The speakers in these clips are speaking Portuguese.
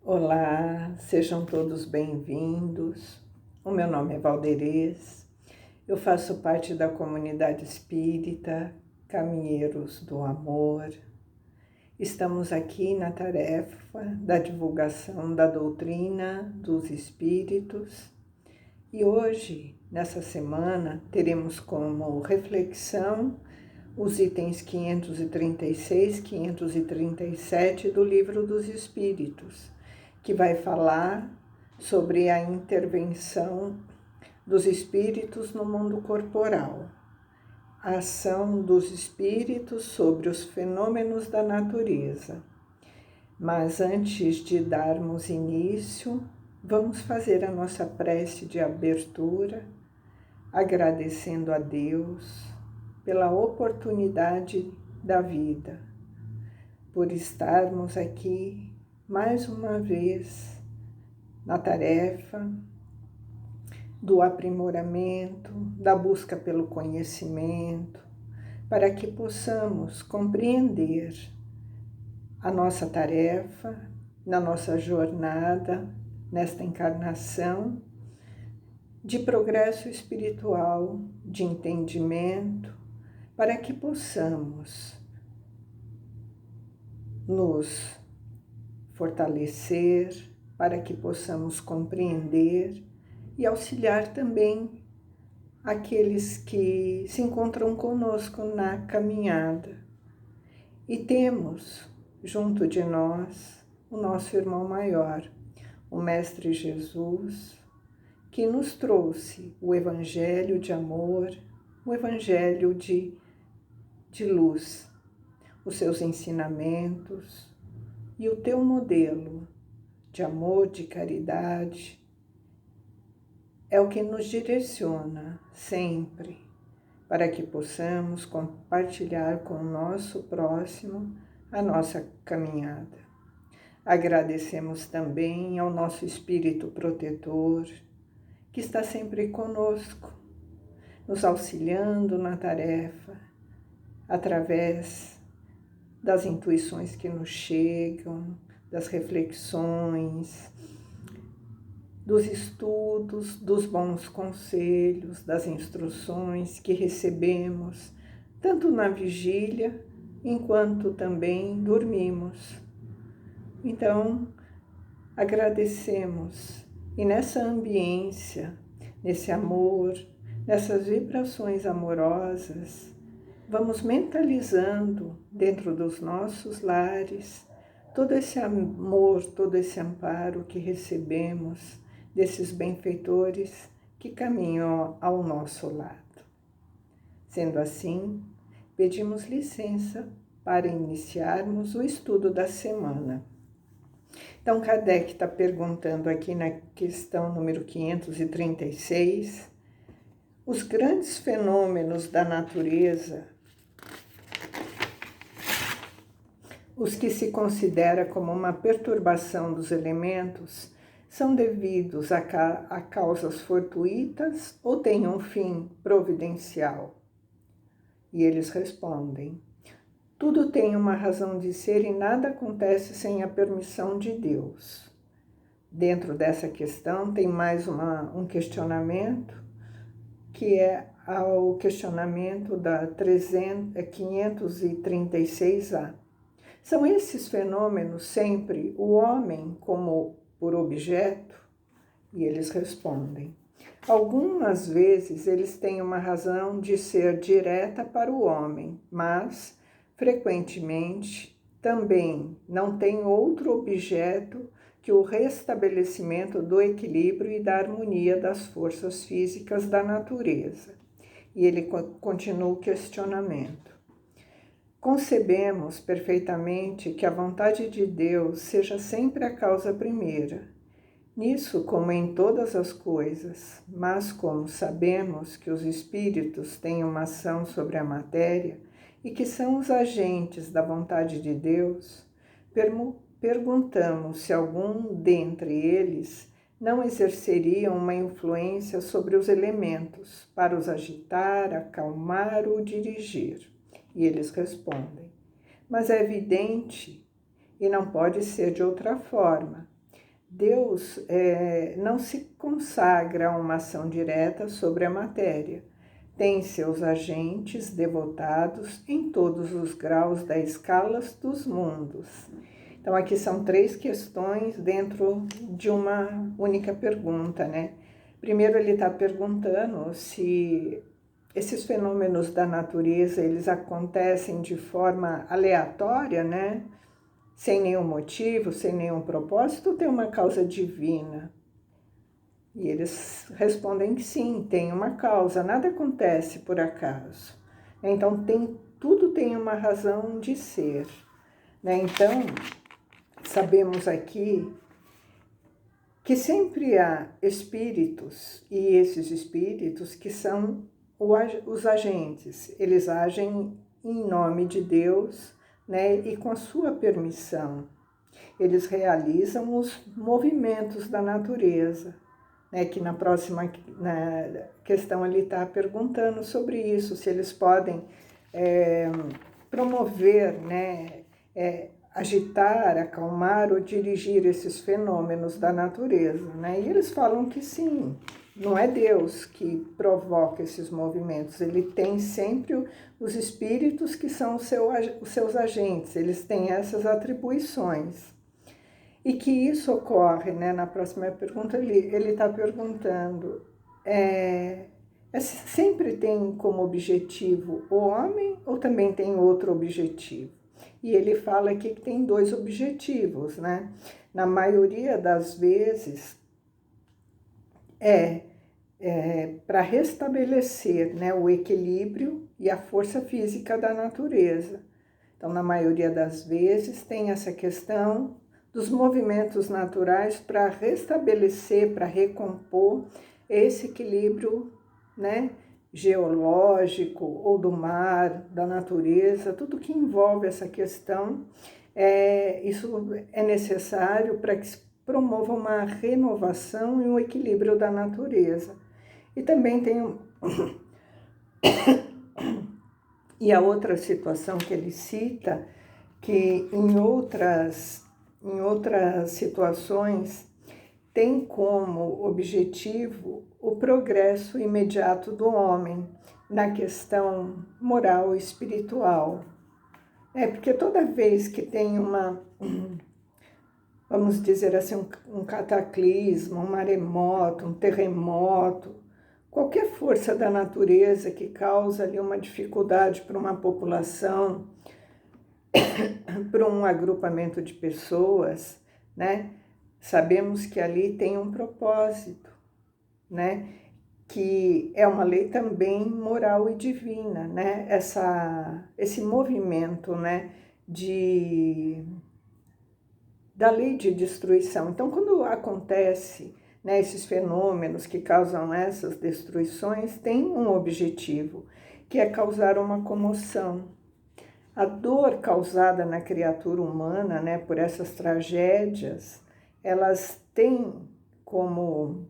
Olá, sejam todos bem-vindos. O meu nome é Valderez, eu faço parte da comunidade espírita Caminheiros do Amor. Estamos aqui na tarefa da divulgação da doutrina dos espíritos e hoje, nessa semana, teremos como reflexão os itens 536 e 537 do Livro dos Espíritos, que vai falar sobre a intervenção dos espíritos no mundo corporal, a ação dos espíritos sobre os fenômenos da natureza. Mas antes de darmos início, vamos fazer a nossa prece de abertura, agradecendo a Deus pela oportunidade da vida, por estarmos aqui mais uma vez na tarefa do aprimoramento, da busca pelo conhecimento, para que possamos compreender a nossa tarefa na nossa jornada, nesta encarnação, de progresso espiritual, de entendimento, para que possamos nos fortalecer, para que possamos compreender e auxiliar também aqueles que se encontram conosco na caminhada. E temos junto de nós o nosso irmão maior, o Mestre Jesus, que nos trouxe o Evangelho de amor, o Evangelho de luz, os seus ensinamentos e o teu modelo de amor, de caridade, é o que nos direciona sempre para que possamos compartilhar com o nosso próximo a nossa caminhada. Agradecemos também ao nosso Espírito protetor, que está sempre conosco, nos auxiliando na tarefa, através das intuições que nos chegam, das reflexões, dos estudos, dos bons conselhos, das instruções que recebemos, tanto na vigília, enquanto também dormimos. Então, agradecemos e nessa ambiência, nesse amor, nessas vibrações amorosas, vamos mentalizando dentro dos nossos lares todo esse amor, todo esse amparo que recebemos desses benfeitores que caminham ao nosso lado. Sendo assim, pedimos licença para iniciarmos o estudo da semana. Então, Kardec está perguntando aqui na questão número 536, os grandes fenômenos da natureza, os que se considera como uma perturbação dos elementos, são devidos a causas fortuitas ou têm um fim providencial? E eles respondem: tudo tem uma razão de ser e nada acontece sem a permissão de Deus. Dentro dessa questão tem mais um questionamento, que é o questionamento da 536A. São esses fenômenos sempre o homem como por objeto? E eles respondem: algumas vezes eles têm uma razão de ser direta para o homem, mas, frequentemente, também não tem outro objeto que o restabelecimento do equilíbrio e da harmonia das forças físicas da natureza. E ele continua o questionamento. Concebemos perfeitamente que a vontade de Deus seja sempre a causa primeira, nisso como em todas as coisas, mas como sabemos que os espíritos têm uma ação sobre a matéria e que são os agentes da vontade de Deus, perguntamos se algum dentre eles não exerceria uma influência sobre os elementos para os agitar, acalmar ou dirigir. E eles respondem: mas é evidente, e não pode ser de outra forma, Deus não se consagra a uma ação direta sobre a matéria. Tem seus agentes devotados em todos os graus da escala dos mundos. Então, aqui são 3 questões dentro de uma única pergunta, né? Primeiro, ele está perguntando se esses fenômenos da natureza, eles acontecem de forma aleatória, né? Sem nenhum motivo, sem nenhum propósito, ou tem uma causa divina? E eles respondem que sim, tem uma causa, nada acontece por acaso. Então, tudo tem uma razão de ser, né? Então, sabemos aqui que sempre há espíritos, e esses espíritos que são os agentes, eles agem em nome de Deus, né, e com a sua permissão. Eles realizam os movimentos da natureza, né, que na próxima questão ele está perguntando sobre isso, se eles podem promover, né, agitar, acalmar ou dirigir esses fenômenos da natureza, né? E eles falam que sim, não é Deus que provoca esses movimentos, ele tem sempre os espíritos que são os seus agentes, eles têm essas atribuições. E que isso ocorre, né? Na próxima pergunta ele está perguntando, sempre tem como objetivo o homem ou também tem outro objetivo? E ele fala aqui que tem 2 objetivos, né? Na maioria das vezes para restabelecer, né, o equilíbrio e a força física da natureza. Então, na maioria das vezes, tem essa questão dos movimentos naturais para restabelecer, para recompor esse equilíbrio, né, geológico ou do mar, da natureza, tudo que envolve essa questão, isso é necessário para que se promova uma renovação e um equilíbrio da natureza. E também tem e a outra situação que ele cita, que em outras situações tem como objetivo o progresso imediato do homem na questão moral e espiritual. Porque toda vez que tem vamos dizer assim, um cataclismo, um maremoto, um terremoto, qualquer força da natureza que causa ali uma dificuldade para uma população, para um agrupamento de pessoas, né? Sabemos que ali tem um propósito, né? Que é uma lei também moral e divina, né? Esse movimento, né? Da lei de destruição. Então, quando acontece, né, esses fenômenos que causam essas destruições, tem um objetivo, que é causar uma comoção. A dor causada na criatura humana, né, por essas tragédias, elas têm como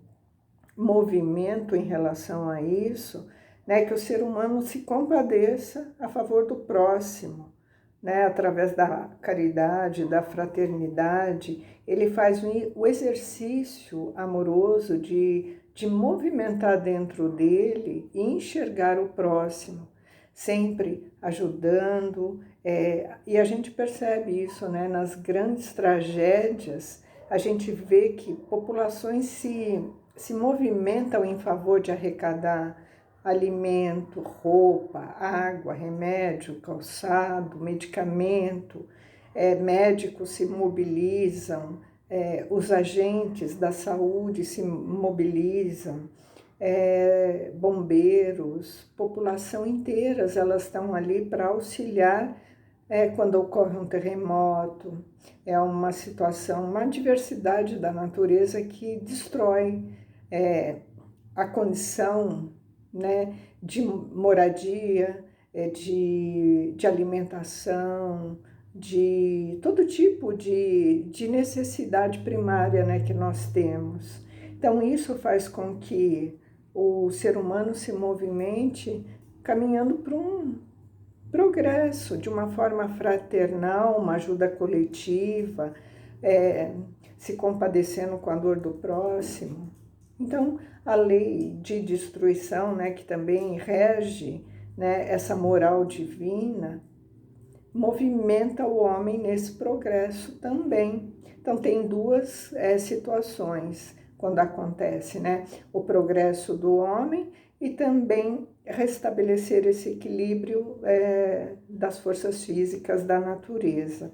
movimento em relação a isso, né, que o ser humano se compadeça a favor do próximo, né, através da caridade, da fraternidade. Ele faz o exercício amoroso de movimentar dentro dele e enxergar o próximo, sempre ajudando, e a gente percebe isso, né, nas grandes tragédias. A gente vê que populações se movimentam em favor de arrecadar alimento, roupa, água, remédio, calçado, medicamento, médicos se mobilizam, os agentes da saúde se mobilizam, bombeiros, população inteiras, elas estão ali para auxiliar quando ocorre um terremoto. É uma situação, uma diversidade da natureza que destrói a condição, né, de moradia, de alimentação, de todo tipo de necessidade primária, né, que nós temos. Então, isso faz com que o ser humano se movimente caminhando para um progresso, de uma forma fraternal, uma ajuda coletiva, se compadecendo com a dor do próximo. Então, a lei de destruição, né, que também rege, né, essa moral divina, movimenta o homem nesse progresso também. Então, tem duas situações quando acontece, né? O progresso do homem e também restabelecer esse equilíbrio das forças físicas da natureza.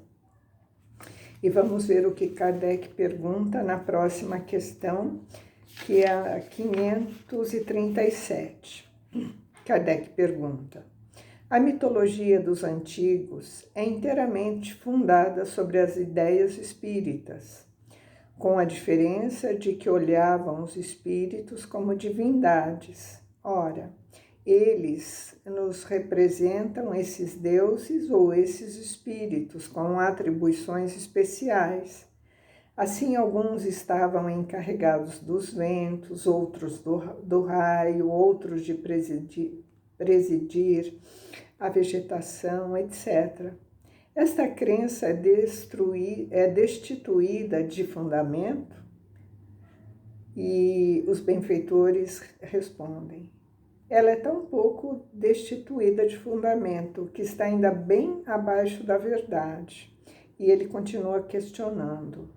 E vamos ver o que Kardec pergunta na próxima questão, que é a 537. Kardec pergunta: a mitologia dos antigos é inteiramente fundada sobre as ideias espíritas, com a diferença de que olhavam os espíritos como divindades. Ora, eles nos representam esses deuses ou esses espíritos com atribuições especiais. Assim, alguns estavam encarregados dos ventos, outros do raio, outros de presidir a vegetação, etc. Esta crença é destituída de fundamento? E os benfeitores respondem: ela é tão pouco destituída de fundamento que está ainda bem abaixo da verdade. E ele continua questionando: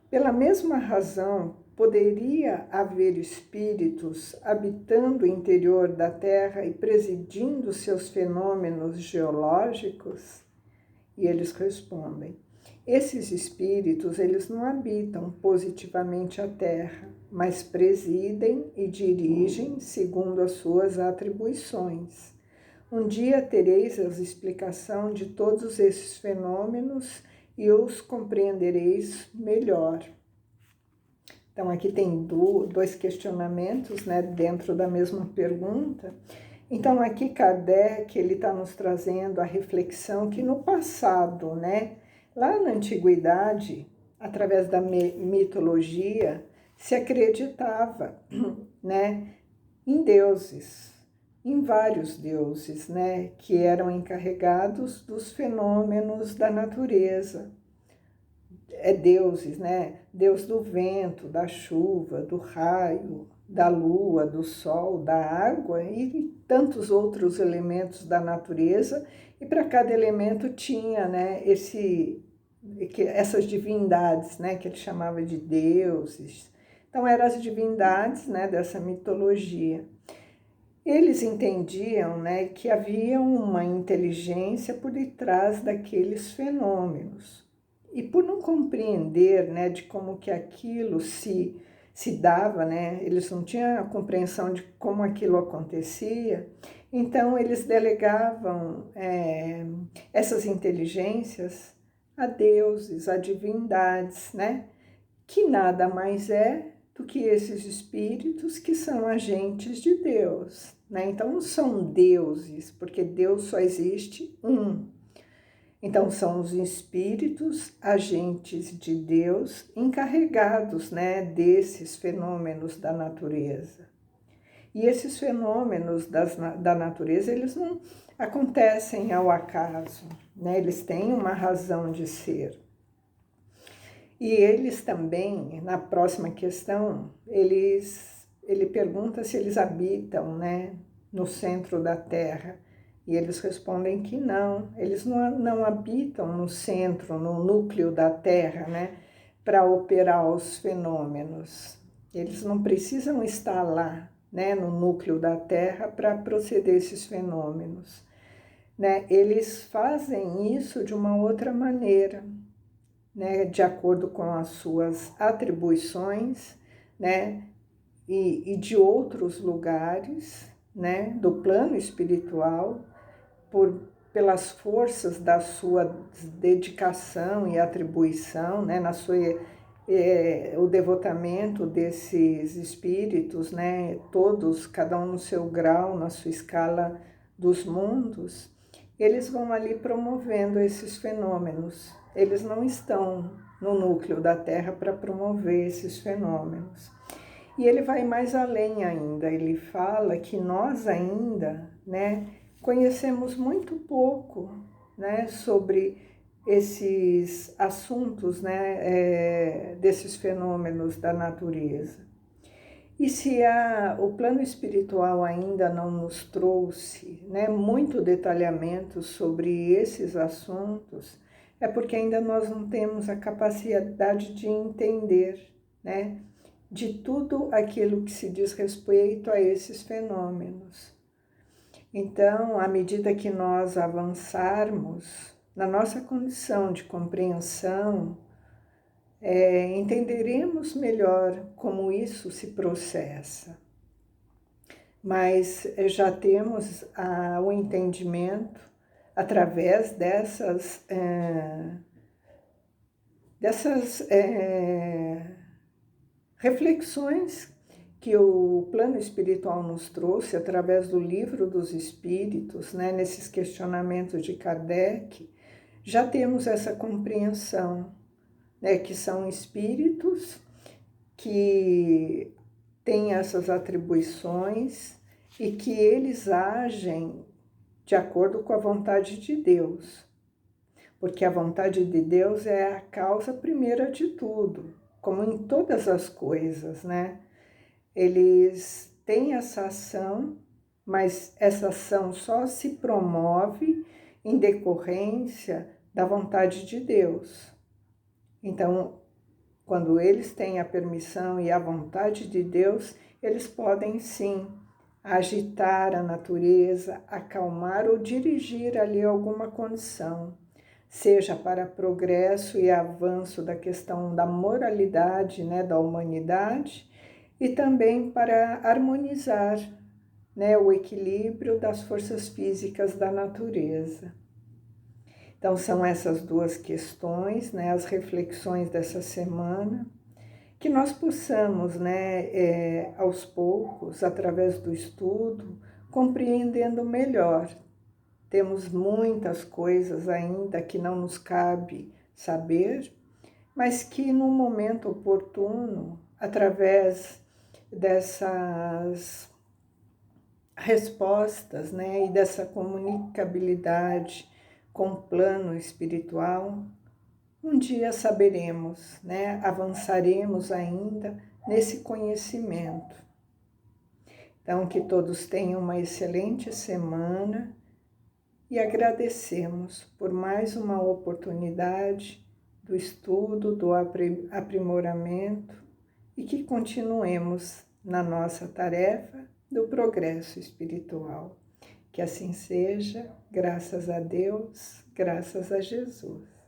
pela mesma razão, poderia haver espíritos habitando o interior da Terra e presidindo seus fenômenos geológicos? E eles respondem: esses espíritos, eles não habitam positivamente a Terra, mas presidem e dirigem segundo as suas atribuições. Um dia tereis a explicação de todos esses fenômenos e os compreendereis melhor. Então, aqui tem dois questionamentos, né, dentro da mesma pergunta. Então, aqui Kardec, ele está nos trazendo a reflexão que no passado, né, lá na antiguidade, através da mitologia, se acreditava, né, em deuses, em vários deuses, né, que eram encarregados dos fenômenos da natureza. Deuses, né? Deus do vento, da chuva, do raio, da lua, do sol, da água e tantos outros elementos da natureza. E para cada elemento tinha, né, essas divindades, né, que ele chamava de deuses. Então eram as divindades, né, dessa mitologia. Eles entendiam, né, que havia uma inteligência por detrás daqueles fenômenos. E por não compreender, né, de como que aquilo se dava, né, eles não tinham a compreensão de como aquilo acontecia, então eles delegavam essas inteligências a deuses, a divindades, né, que nada mais é do que esses espíritos que são agentes de Deus, né? Então não são deuses, porque Deus só existe um. Então, são os espíritos agentes de Deus encarregados, né, desses fenômenos da natureza. E esses fenômenos da natureza, eles não acontecem ao acaso, né, eles têm uma razão de ser. E eles também, na próxima questão, ele pergunta se eles habitam, né, no centro da Terra. E eles respondem que não, eles não habitam no centro, no núcleo da Terra, né, para operar os fenômenos. Eles não precisam estar lá, né, no núcleo da Terra para proceder esses fenômenos, né? Eles fazem isso de uma outra maneira, né, de acordo com as suas atribuições, né, e de outros lugares, né, do plano espiritual, pelas forças da sua dedicação e atribuição, né, o devotamento desses espíritos, né, todos, cada um no seu grau, na sua escala dos mundos, eles vão ali promovendo esses fenômenos. Eles não estão no núcleo da Terra para promover esses fenômenos. E ele vai mais além ainda, ele fala que nós ainda, né, conhecemos muito pouco, né, sobre esses assuntos, né, desses fenômenos da natureza. E se o plano espiritual ainda não nos trouxe, né, muito detalhamento sobre esses assuntos, é porque ainda nós não temos a capacidade de entender, né, de tudo aquilo que se diz respeito a esses fenômenos. Então, à medida que nós avançarmos na nossa condição de compreensão, entenderemos melhor como isso se processa. Mas já temos o entendimento através dessas reflexões que o plano espiritual nos trouxe através do Livro dos Espíritos, né, nesses questionamentos de Kardec, já temos essa compreensão, né, que são espíritos que têm essas atribuições e que eles agem de acordo com a vontade de Deus, porque a vontade de Deus é a causa primeira de tudo, como em todas as coisas, né? Eles têm essa ação, mas essa ação só se promove em decorrência da vontade de Deus. Então, quando eles têm a permissão e a vontade de Deus, eles podem sim agitar a natureza, acalmar ou dirigir ali alguma condição, seja para progresso e avanço da questão da moralidade, né, da humanidade, e também para harmonizar, né, o equilíbrio das forças físicas da natureza. Então, são essas duas questões, né, as reflexões dessa semana, que nós possamos, né, aos poucos, através do estudo, compreendendo melhor. Temos muitas coisas ainda que não nos cabe saber, mas que no momento oportuno, através dessas respostas, né, e dessa comunicabilidade com o plano espiritual, um dia saberemos, né, avançaremos ainda nesse conhecimento. Então, que todos tenham uma excelente semana e agradecemos por mais uma oportunidade do estudo, do aprimoramento e que continuemos na nossa tarefa do progresso espiritual. Que assim seja, graças a Deus, graças a Jesus.